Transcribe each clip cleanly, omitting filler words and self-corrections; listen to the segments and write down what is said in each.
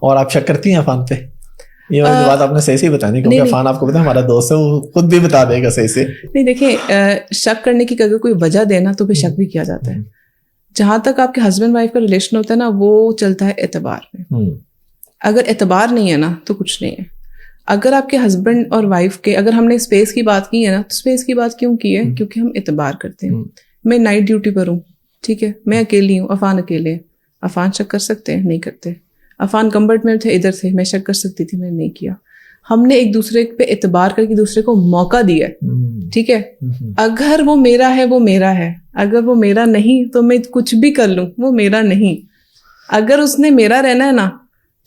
اور آپ شک کرتی ہیں عفان پہ؟ یہ بات آپ نے صحیح سے بتانی کیونکہ عفان آپ کو پتا ہے ہمارا دوست ہے, وہ خود بھی بتا دے گا صحیح سے. نہیں دیکھیں, شک کرنے کی اگر کوئی وجہ دینا تو پھر شک بھی کیا جاتا ہے. جہاں تک آپ کے ہسبینڈ وائف کا ریلیشن ہوتا ہے نا, وہ چلتا ہے اعتبار میں. اگر اعتبار نہیں ہے نا تو کچھ نہیں ہے. اگر آپ کے ہسبینڈ اور وائف کے, اگر ہم نے اسپیس کی بات کی ہے نا, تو اسپیس کی بات کیوں کی ہے؟ کیونکہ ہم اعتبار کرتے ہیں. میں نائٹ ڈیوٹی پر ہوں, ٹھیک ہے, میں اکیلی ہوں, عفان اکیلے ہیں. عفان شک کر سکتے ہیں؟ نہیں کرتے. عفان کمبرٹ میں تھے, ادھر سے, میں شک کر سکتی تھی, میں نے نہیں کیا. ہم نے ایک دوسرے پہ اعتبار کر کے دوسرے کو موقع دیا ہے, ٹھیک ہے. اگر وہ میرا ہے وہ میرا ہے, اگر وہ میرا نہیں تو میں کچھ بھی کر لوں, وہ میرا نہیں. اگر اس نے میرا رہنا ہے نا,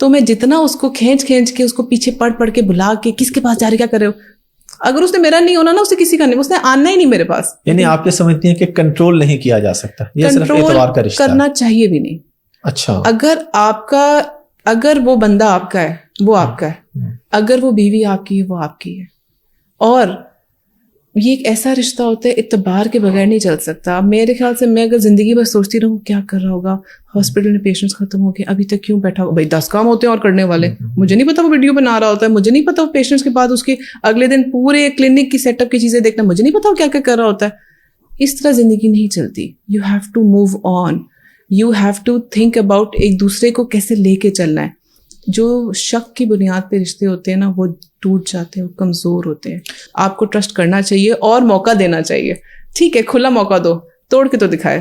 تو میں جتنا اس کو کھینچ کے اس کو پیچھے پڑھ کے بلا کے کس کے پاس جا رہے کیا کر رہے ہو, اگر اس نے میرا نہیں ہونا نا, اسے کسی کا نہیں, اس نے آنا ہی نہیں میرے پاس. یعنی آپ یہ سمجھتی ہیں کہ کنٹرول نہیں کیا جا سکتا, یہ صرف اعتبار کا رشتہ کرنا چاہیے بھی نہیں. اچھا, اگر وہ بندہ آپ کا ہے وہ آپ کا ہے, اگر وہ بیوی آپ کی ہے وہ آپ کی ہے. اور یہ ایک ایسا رشتہ ہوتا ہے اعتبار کے بغیر نہیں چل سکتا. میرے خیال سے میں اگر زندگی بھر سوچتی رہوں کیا کر رہا ہوگا, ہاسپٹل میں پیشنٹس ختم ہو گئے, ابھی تک کیوں بیٹھا ہوگا. بھائی 10 کام ہوتے ہیں اور کرنے والے, مجھے نہیں پتا وہ ویڈیو بنا رہا ہوتا ہے, مجھے نہیں پتا وہ پیشنٹس کے بعد اس کے اگلے دن پورے کلینک کی سیٹ اپ کی چیزیں دیکھنا, مجھے نہیں پتا وہ کیا کیا کر رہا ہوتا ہے. اس طرح زندگی نہیں چلتی. You have to move on, you have to think about ایک دوسرے کو کیسے لے کے چلنا ہے. جو شک کی بنیاد پہ رشتے ہوتے ہیں نا, وہ ٹوٹ جاتے ہیں, وہ کمزور ہوتے ہیں. آپ کو ٹرسٹ کرنا چاہیے اور موقع دینا چاہیے. ٹھیک ہے, کھلا موقع دو, توڑ کے تو دکھائے.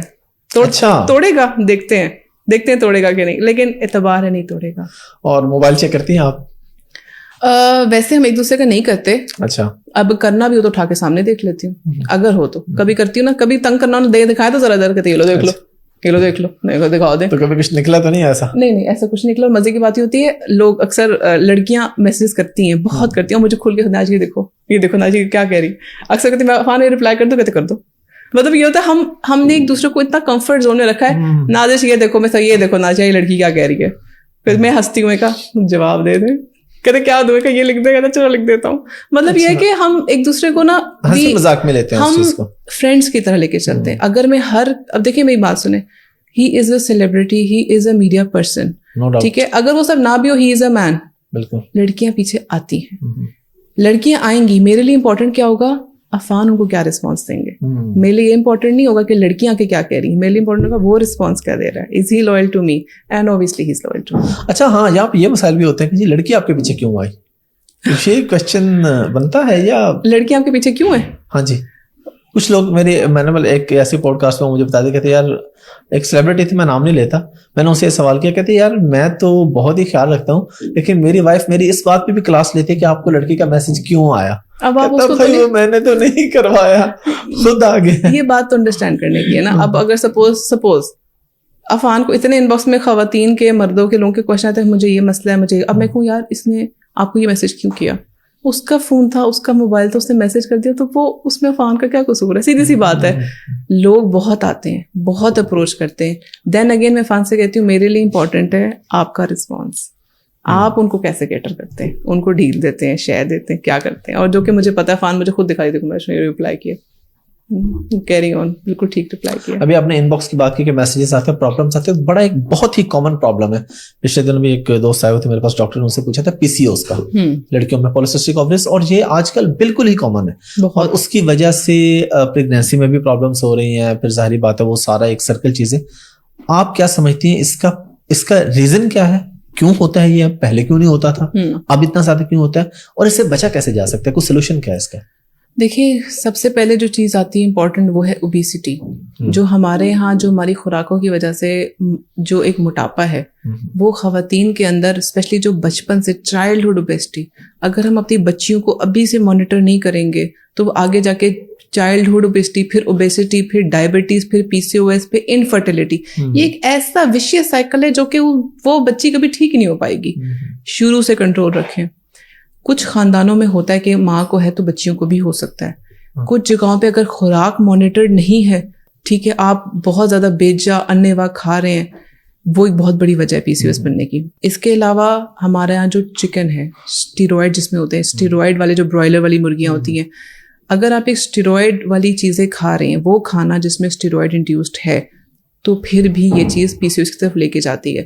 توڑے گا, دیکھتے ہیں توڑے گا کہ نہیں, لیکن اعتبار ہے نہیں توڑے گا. اور موبائل چیک کرتی ہیں آپ؟ ویسے ہم ایک دوسرے کا نہیں کرتے. اچھا, اب کرنا بھی ہو تو اٹھا کے سامنے دیکھ لیتی ہوں, اگر ہو تو. کبھی کرتی ہوں نا, کبھی تنگ کرنا دکھایا تو ذرا ادھر کرتے, یہ لو دیکھ لو, یہ لو دیکھ لو, دکھاؤ دیں. تو کبھی کچھ نکلا تو نہیں ایسا؟ نہیں ایسا کچھ نکلا. اور مزے کی بات یہ ہوتی ہے, لوگ اکثر لڑکیاں میسج کرتی ہیں, بہت کرتی ہیں, مجھے کھول کے ناجی یہ دیکھو ناجی کیا کہہ رہی. اکثر کہتے ہیں میں عفان رپلائی کر دو, کہتے کر دو. مطلب یہ ہوتا ہے ہم نے ایک دوسرے کو اتنا کمفرٹ زون میں رکھا ہے. نازش یہ دیکھو, میں یہ دیکھو ناجی یہ لڑکی کیا کہہ رہی ہے. پھر میں ہنستی ہوں, کا جواب دے دیں, کہتے کیا دوں, کہ یہ لکھ دے, کہتے چلو لکھ دیتا ہوں. مطلب یہ ہے کہ ہم ایک دوسرے کو نا مذاق میں لیتے ہیں, ہم فرینڈس کی طرح لے کے چلتے ہیں. اگر میں اب دیکھیں میری بات سنیں, he is a celebrity, he is a media person, ٹھیک ہے. اگر وہ سب نہ بھی ہو, he is a man. بالکل. لڑکیاں پیچھے آتی ہیں, لڑکیاں آئیں گی. میرے لیے امپورٹنٹ کیا ہوگا, عفان ان کو کیا رسپانس دیں گے. میرے لیے یہ امپورٹنٹ نہیں ہوگا کہ لڑکیاں کے کیا کہہ رہی ہیں, میرے لیے امپورٹنٹ ہوگا وہ رسپانس کیا دے رہا ہے. Is he loyal to me, and obviously he is loyal to me. اچھا ہاں, یہاں پہ یہ مسائل بھی ہوتے ہیں کہ جی لڑکی آپ کے پیچھے کیوں آئی, یہ کوشچن بنتا ہے, یا لڑکیاں آپ کے پیچھے کیوں ہیں. ہاں جی, کچھ لوگ میں نے ایک ایسی پوڈ کاسٹ میں مجھے بتا دیا, کہتے یار ایک سیلیبریٹی تھی, میں نام نہیں لیتا, میں نے اسے یہ سوال کیا, کہتے یار میں تو بہت ہی خیال رکھتا ہوں, لیکن میری وائف میری اس بات پہ بھی کلاس لیتی ہے کہ آپ کو لڑکی کا میسج کیوں آیا. اب میں نے تو نہیں کروایا, خود آ گیا. یہ بات تو انڈرسٹینڈ کرنے کی ہے نا. اب اگر سپوز عفان کو اتنے ان باکس میں خواتین کے, مردوں کے, لوگوں کے کوشچن آتے ہیں, مجھے یہ مسئلہ ہے, مجھے, اب میں کہوں یار اس نے آپ کو یہ میسج کیوں کیا, اس کا فون تھا, اس کا موبائل تھا, اس نے میسج کر دیا, تو وہ اس میں عفان کا کیا قصور ہے. سیدھی سی بات ہے. لوگ بہت آتے ہیں, بہت اپروچ کرتے ہیں. دین اگین میں عفان سے کہتی ہوں میرے لیے امپورٹنٹ ہے آپ کا رسپانس. آپ ان کو کیسے کیٹر کرتے ہیں, ان کو ڈیل دیتے ہیں, شیئر دیتے ہیں, کیا کرتے ہیں. اور جو کہ مجھے پتا ہے, عفان مجھے خود دکھائی, دیکھو میں نے ریپلائی کیا, کیری آن, بالکل ٹھیک رپلائی کیا. ابھی آپ نے ان باکس کی بات کی کہ میسیجز آتے ہیں, پرابلمس آتے ہیں, بڑا ایک بہت ہی کامن پرابلم ہے. پچھلے دن بھی ایک دوست آئے ہوئے تھے میرے پاس, ڈاکٹر نے ان سے پوچھا تھا PCOS کا, لڑکیوں میں پولیسسٹک اووریز, اور یہ آج کل بالکل ہی کامن ہے. اور اس کی وجہ سے پریگنینسی میں بھی پرابلمس ہو رہی ہیں. پھر ظاہری بات ہے وہ سارا ایک سرکل چیزیں. آپ کیا سمجھتی ہیں اس کا ریزن کیا ہے, کیوں ہوتا ہے, یہ پہلے کیوں نہیں ہوتا تھا, اب اتنا زیادہ کیوں ہوتا ہے, اور اس سے بچا کیسے جا سکتا ہے, کوئی سولوشن کیا ہے اس کا؟ دیکھیے سب سے پہلے جو چیز آتی ہے امپورٹنٹ, وہ ہے اوبیسٹی. جو ہمارے یہاں جو ہماری خوراکوں کی وجہ سے جو ایک موٹاپا ہے, وہ خواتین کے اندر اسپیشلی جو بچپن سے چائلڈہڈ اوبیسٹی, اگر ہم اپنی بچیوں کو ابھی سے مانیٹر نہیں کریں گے تو وہ آگے جا کے چائلڈہڈ اوبیسٹی, پھر اوبیسٹی, پھر ڈائبٹیز, پھر PCOS, پھر انفرٹیلٹی. یہ ایک ایسا وشیس سائیکل ہے جو کہ وہ بچی کبھی ٹھیک نہیں ہو پائے گی. شروع سے کنٹرول رکھیں. کچھ خاندانوں میں ہوتا ہے کہ ماں کو ہے تو بچیوں کو بھی ہو سکتا ہے. کچھ جگہوں پہ اگر خوراک مانیٹرڈ نہیں ہے, ٹھیک ہے, آپ بہت زیادہ بیجا انیوا کھا رہے ہیں, وہ ایک بہت بڑی وجہ ہے PCOS بننے کی. اس کے علاوہ ہمارے یہاں جو چکن ہے, اسٹیرائڈ جس میں ہوتے ہیں, اسٹیرائڈ والے جو برائلر والی مرغیاں ہوتی ہیں, اگر آپ ایک اسٹیرائڈ والی چیزیں کھا رہے ہیں, وہ کھانا جس میں اسٹیرائڈ انڈیوسڈ ہے, تو پھر بھی یہ چیز PCOS کی طرف لے کے جاتی ہے.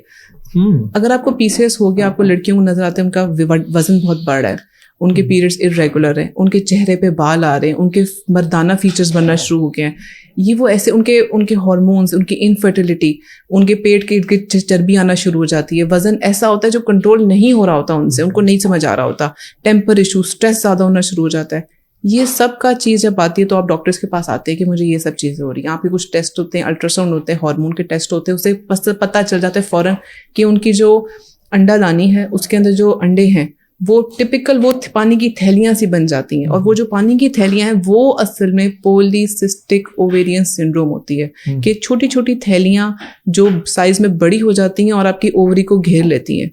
اگر آپ کو PCOS ہو گیا, آپ کو لڑکیوں کو نظر آتا ہے ان کا وزن بہت بڑھ رہا ہے, ان کے پیریڈز ارریگولر ہیں, ان کے چہرے پہ بال آ رہے ہیں, ان کے مردانہ فیچرز بننا شروع ہو گئے ہیں, یہ وہ ایسے ان کے ہارمونس, ان کی انفرٹیلٹی, ان کے پیٹ کے چربی آنا شروع ہو جاتی ہے, وزن ایسا ہوتا ہے جو کنٹرول نہیں ہو رہا ہوتا ان سے, ان کو نہیں سمجھ آ رہا ہوتا, ٹیمپر ایشو, اسٹریس زیادہ ہونا شروع ہو جاتا ہے. یہ سب کا چیز جب آتی ہے تو آپ ڈاکٹرس کے پاس آتے ہیں کہ مجھے یہ سب چیزیں ہو رہی ہیں. آپ کے کچھ ٹیسٹ ہوتے ہیں, الٹرا ساؤنڈ ہوتے ہیں, ہارمون کے ٹیسٹ ہوتے ہیں, اسے پتہ چل جاتا ہے فوراً کہ ان کی جو انڈا دانی ہے اس کے اندر جو انڈے ہیں وہ ٹپکل وہ پانی کی تھیلیاں سی بن جاتی ہیں, اور وہ جو پانی کی تھیلیاں ہیں وہ اصل میں پولیسسٹک اوویرین سنڈروم ہوتی ہے, کہ چھوٹی چھوٹی تھیلیاں جو سائز میں بڑی ہو جاتی ہیں اور آپ کی اووری کو گھیر لیتی ہیں.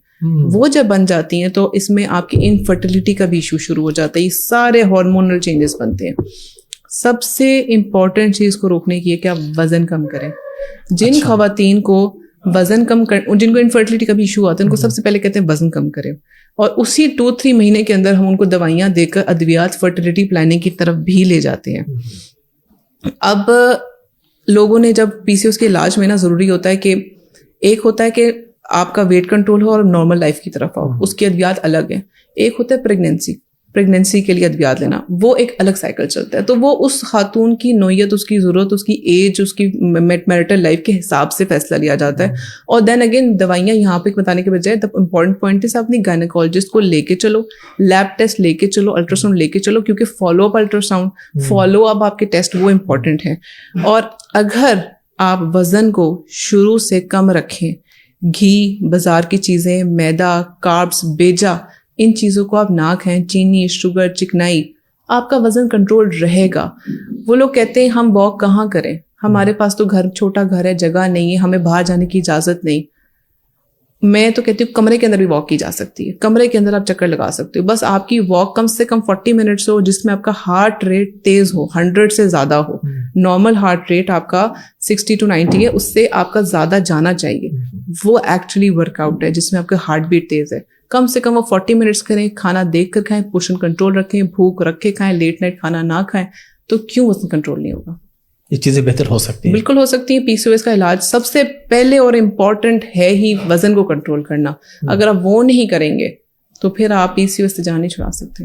وہ جب بن جاتی ہیں تو اس میں آپ کی انفرٹیلٹی کا بھی ایشو شروع ہو جاتا ہے, یہ سارے ہارمونل چینجز بنتے ہیں. سب سے امپورٹنٹ چیز کو روکنے کی ہے کہ آپ وزن کم کریں. جن خواتین کو وزن کم جن کو انفرٹیلٹی کا بھی ایشو آتا ہے ان کو سب سے پہلے کہتے ہیں وزن کم کریں, اور اسی 2-3 مہینے کے اندر ہم ان کو دوائیاں دے کر ادویات فرٹیلٹی پلاننگ کی طرف بھی لے جاتے ہیں. اب لوگوں نے جب PCOS کے علاج میں نا ضروری ہوتا ہے کہ ایک ہوتا ہے کہ آپ کا ویٹ کنٹرول ہو اور نارمل لائف کی طرف آؤ, اس کے ادویات الگ ہیں. ایک ہوتا ہے پریگنینسی کے لیے ادویات لینا, وہ ایک الگ سائیکل چلتا ہے. تو وہ اس خاتون کی نوعیت, اس کی ضرورت, اس کی ایج, اس کی میرٹل لائف کے حساب سے فیصلہ لیا جاتا ہے. اور دین اگین دوائیاں یہاں پہ بتانے کے بجائے امپورٹنٹ پوائنٹ ہے اپنی گائنیکولوجسٹ کو لے کے چلو, لیب ٹیسٹ لے کے چلو, الٹرا ساؤنڈ لے کے چلو, کیونکہ follow up ultra sound, follow up آپ کے ٹیسٹ وہ امپورٹنٹ ہیں. اور اگر آپ وزن کو شروع سے کم رکھیں, گھی, بازار کی چیزیں, میدا, کاربس, بیجا, ان چیزوں کو آپ نہ کھائیں, چینی, شوگر, چکنائی, آپ کا وزن کنٹرول رہے گا. وہ لوگ کہتے ہیں ہم واک کہاں کریں, ہمارے پاس تو چھوٹا گھر ہے, جگہ نہیں ہے, ہمیں باہر جانے کی اجازت نہیں. میں تو کہتی ہوں کمرے کے اندر بھی واک کی جا سکتی ہے, کمرے کے اندر آپ چکر لگا سکتے ہو. بس آپ کی واک کم سے کم 40 منٹس ہو جس میں آپ کا ہارٹ ریٹ تیز ہو, 100 سے زیادہ ہو. نارمل ہارٹ ریٹ آپ کا 60 to 90 ہے, اس سے آپ کا زیادہ جانا چاہیے. وہ ایکچولی ورک آؤٹ ہے جس میں آپ کا ہارٹ بیٹ تیز ہے. کم سے کم وہ 40 منٹس کریں, کھانا دیکھ کر کھائیں, پورشن کنٹرول رکھیں, بھوک رکھ کے کھائیں, لیٹ نائٹ کھانا نہ کھائیں, تو کیوں وزن کنٹرول نہیں ہوگا؟ یہ چیزیں بہتر ہو سکتی ہیں, بالکل ہو سکتی ہیں. PCOS کا علاج سب سے پہلے اور امپورٹنٹ ہے ہی وزن کو کنٹرول کرنا. اگر آپ وہ نہیں کریں گے تو پھر آپ PCOS سے جان نہیں چھڑا سکتے.